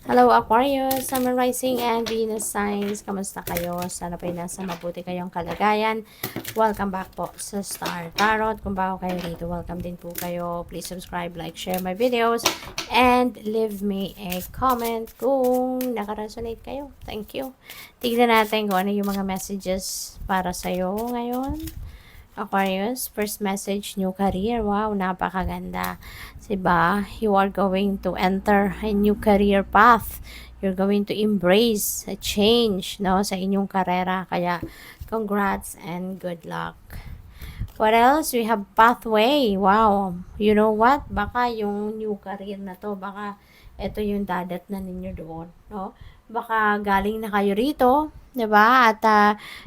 Hello Aquarius, Summer Rising and Venus Signs. Kamusta kayo? Sana po nasa mabuti kayong kalagayan. Welcome back po sa Star Tarot. Kung bago kayo dito, welcome din po kayo. Please subscribe, like, share my videos, and leave me a comment kung nakaresonate kayo. Thank you. Tignan natin kung ano yung mga messages para sa'yo ngayon. Aquarius, first message, new career. Wow, napakaganda. Diba? You are going to enter a new career path. You're going to embrace a change, no, sa inyong karera. Kaya, congrats and good luck. What else? We have pathway. Wow. You know what? Baka yung new career na to, baka ito yung dadat na ninyo doon, no? Baka galing na kayo rito, 'di ba? At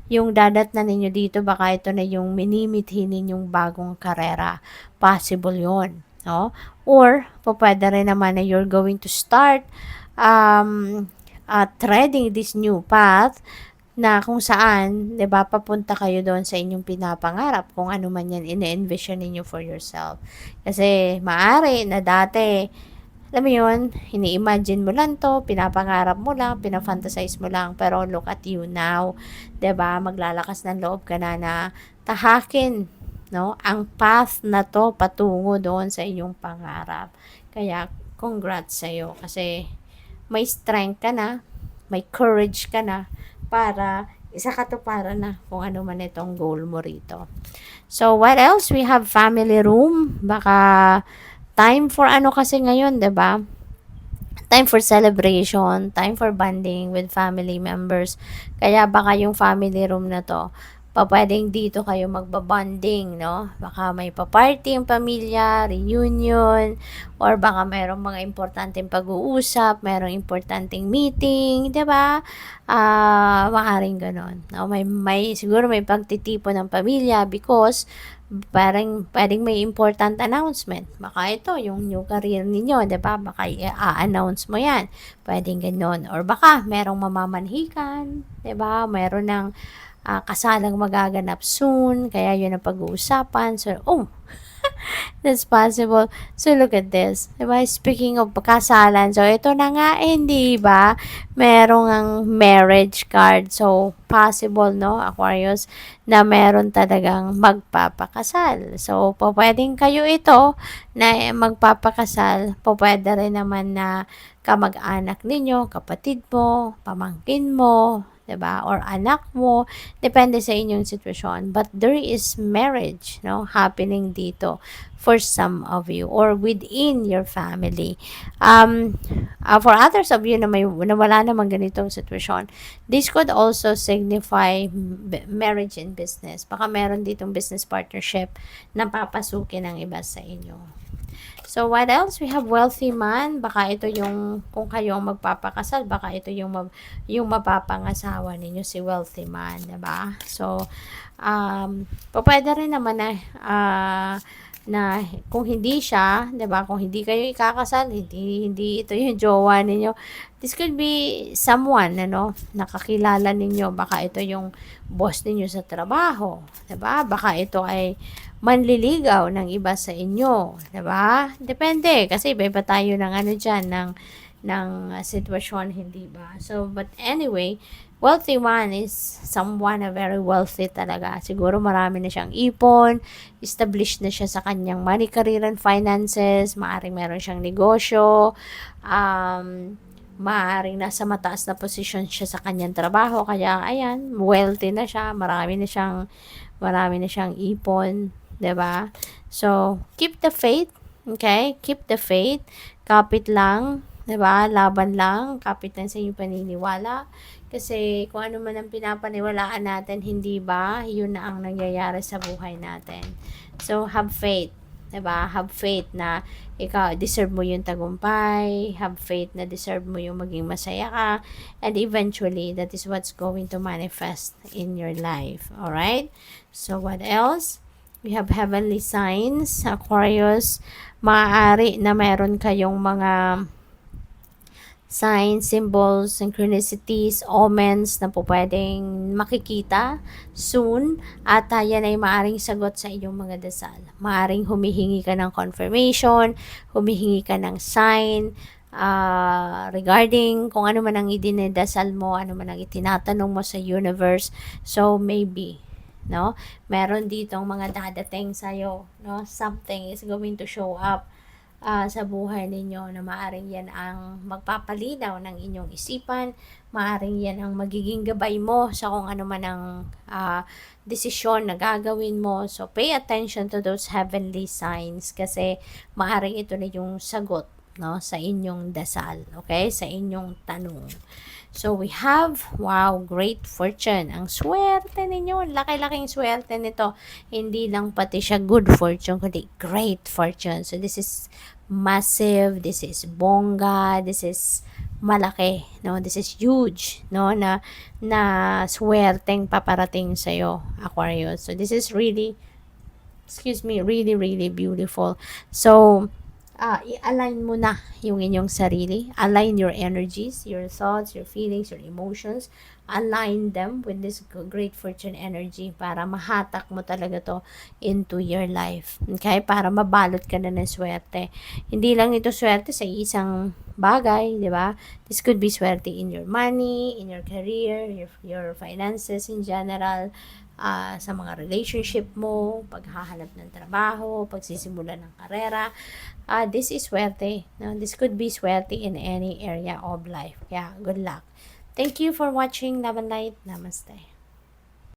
yung dadat na ninyo dito, baka ito na yung minimithi ninyong bagong karera. Possible 'yon, no? Or pwede rin naman na you're going to start treading this new path na kung saan, 'di ba, papunta kayo doon sa inyong pinapangarap, kung ano man 'yan ine-envision ninyo for yourself. Kasi maaari na dati, alam mo 'yun, ini-imagine mo lang 'to, pinapangarap mo lang, pina-fantasize mo lang, pero look at you now, 'di ba? Maglalakas ng loob ka na tahakin, no, ang path na 'to patungo doon sa inyong pangarap. Kaya congrats sa iyo kasi may strength ka na, may courage ka na para isa katuparan na kung ano man itong goal mo rito. So, what else? We have family room. Baka time for ano kasi ngayon, 'di ba? Time for celebration, time for bonding with family members. Kaya baka yung family room na to, pwedeng dito kayo magbabonding, no? Baka may pa-party yung pamilya, reunion, or baka mayroong mga importanteng pag-uusap, mayroong importanteng meeting, di ba? Maaaring ganon. No? Siguro may pagtitipon ng pamilya because parang pwedeng may important announcement. Baka ito, yung new career ninyo, di ba? Baka i-announce mo yan. Pwedeng ganon. Or baka merong mamamanhikan, di ba? Meron ng kasalang magaganap soon, kaya yun ang pag-uusapan. So, that's possible. So, look at this. Diba? Speaking of kasalan, so, ito na nga, hindi ba? Merong ang marriage card. So, possible, no, Aquarius, na meron talagang magpapakasal. So, pwedeng kayo ito na magpapakasal. Pwede rin naman na kamag-anak ninyo, kapatid mo, pamangkin mo, 'di ba? Or anak mo, depende sa inyong sitwasyon. But there is marriage, no, happening dito for some of you or within your family. For others of you na wala namang ganitong sitwasyon, this could also signify marriage and business. Baka meron ditong business partnership na papasukin ng iba sa inyo. So, what else? We have wealthy man. Baka ito yung, kung kayo ang magpapakasal, baka ito yung mapapangasawa ninyo, si wealthy man, diba? So, pwede rin naman na kung hindi siya, 'di ba? Kung hindi kayo ikakasal, hindi ito yung jowa ninyo. This could be someone, ano, nakakilala ninyo. Baka ito yung boss ninyo sa trabaho, 'di ba? Baka ito ay manliligaw ng iba sa inyo, 'di ba? Depende kasi iba-iba tayo ng ano diyan ng sitwasyon, hindi ba? So, but anyway, wealthy one is someone na very wealthy talaga. Siguro marami na siyang ipon, established na siya sa kanyang money, career, and finances, maaring meron siyang negosyo, maaring nasa mataas na position siya sa kanyang trabaho, kaya ayan, wealthy na siya, marami na siyang ipon, 'di ba? So, keep the faith, okay? Keep the faith, kapit lang, 'di ba? Laban lang, kapit lang sa inyong paniniwala. Kasi kung ano man ang pinapaniwalaan natin, hindi ba? Yun na ang nangyayari sa buhay natin. So, have faith. 'Di ba? Have faith na ikaw, deserve mo yung tagumpay. Have faith na deserve mo yung maging masaya ka. And eventually, that is what's going to manifest in your life. Alright? So, what else? We have heavenly signs, Aquarius. Maaari na meron kayong mga signs, symbols, synchronicities, omens na po pwedeng makikita soon at yan ay maaring sagot sa iyong mga dasal. Maaring humihingi ka ng confirmation, humihingi ka ng sign, regarding kung ano man ang idinedasal mo, ano man ang itinatanong mo sa universe. So, maybe, no? Meron ditong mga dadating sa'yo, no? Something is going to show up sa buhay ninyo na maaring yan ang magpapalinaw ng inyong isipan, maaring yan ang magiging gabay mo sa kung ano man ang desisyon na gagawin mo. So, pay attention to those heavenly signs kasi maaring ito na yung sagot, no, sa inyong dasal, okay? Sa inyong tanong. So, we have, wow, great fortune. Ang swerte ninyo, laki-laking swerte nito. Hindi lang pati siya good fortune, kundi great fortune. So, this is massive, this is bongga, this is malaki, no? This is huge, no? Na swerteng paparating sa'yo, Aquarius. So, this is really, really, really beautiful. So, i-align mo na yung inyong sarili. Align your energies, your thoughts, your feelings, your emotions. Align them with this great fortune energy para mahatak mo talaga to into your life. Okay? Para mabalot ka na ng swerte. Hindi lang ito swerte sa isang bagay, di ba? This could be swerte in your money, in your career, your finances in general, sa mga relationship mo, paghahanap ng trabaho, pagsisimula ng karera. This is swerte. No? This could be swerte in any area of life. Yeah, good luck. Thank you for watching. Love and light. Namaste.